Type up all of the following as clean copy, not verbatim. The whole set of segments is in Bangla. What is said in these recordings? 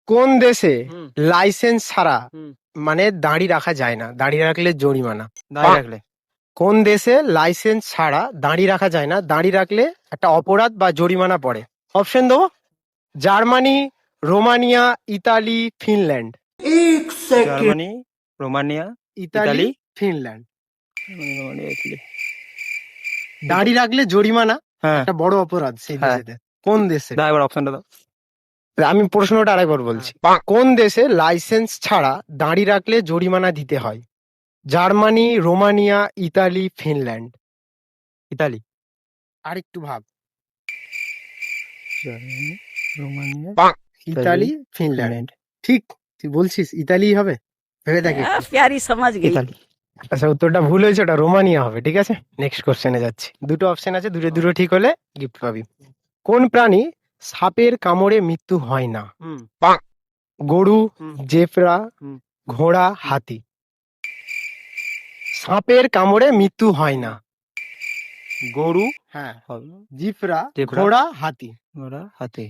কোন দেশে হুম। লাইসেন্স ছাড়া হুম। মানে দাড়ি রাখা যায় না, দাড়ি রাখলে জরিমানা? দাঁড়িয়ে রাখলে কোন দেশে লাইসেন্স ছাড়া দাড়ি রাখা যায় না, দাড়ি রাখলে একটা অপরাধ বা জরিমানা পড়ে? অপশন দেবো: Germany, Romania, Italy, Finland. Germany, Romania, Italy, Italy, Finland. Romania, Italy. দাড়ি রাখলে জরিমানা, হ্যাঁ একটা বড় অপরাধ সেই হ্যাঁ। দেশেতে। কোন দেশে? দাও এবার অপশনটা দাও। আমি প্রশ্নটা আরেকবার বলছি। কোন দেশে লাইসেন্স ছাড়া দাড়ি রাখলে জরিমানা দিতে হয়? Germany, Romania, Italy, Finland. Italy. আরেকটু ভাব। Germany, Romania, Italy, Finland. ঠিক তুই বলছিস ইতালি হবে? ভেবে দেখ একটু। प्यारी समझ गई। ইতালি। আচ্ছা, উত্তরটা ভুল হয়েছে, ওটা রোমানিয়া হবে। ঠিক আছে, নেক্সট কোশ্চেনে যাচ্ছি। দুটো অপশন আছে, দুটো দুটো ঠিক হলে গিফট পাবি। কোন প্রাণী সাপের কামড়ে মৃত্যু হয় না? হুম। গরু, হুম। জেব্রা, হুম। ঘোড়া, হাতি। সাপের কামড়ে মৃত্যু হয় না। গরু, হ্যাঁ, হবে, জিব্রা, জেব্রা। ঘোড়া, হাতি। ঘোড়া, হাতি।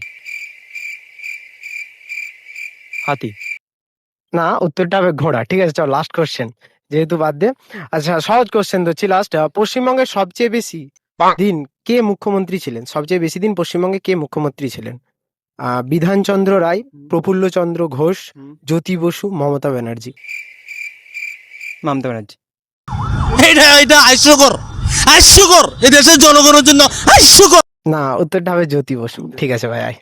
হাতি। না, উত্তরটা হবে ঘোড়া। ঠিক আছে, চল লাস্ট কোশ্চেন, যেহেতু বাদ দে। আচ্ছা, সহজ কোশ্চেন ধরছি লাস্ট। পশ্চিমবঙ্গের সবচেয়ে বেশি দিন কে মুখ্যমন্ত্রী ছিলেন? সবচেয়ে বেশি দিন পশ্চিমবঙ্গে কে মুখ্যমন্ত্রী ছিলেন? বিধানচন্দ্র রায়, প্রফুল্লচন্দ্র ঘোষ, জ্যোতি বসু, মমতা ব্যানার্জি। মমতা ব্যানার্জি। এটা এটা হাস্যকর, হাস্যকর, এদেশের জনগণের জন্য হাস্যকর। না, উত্তরটা হবে জ্যোতি বসু। ঠিক আছে ভাই, আয়।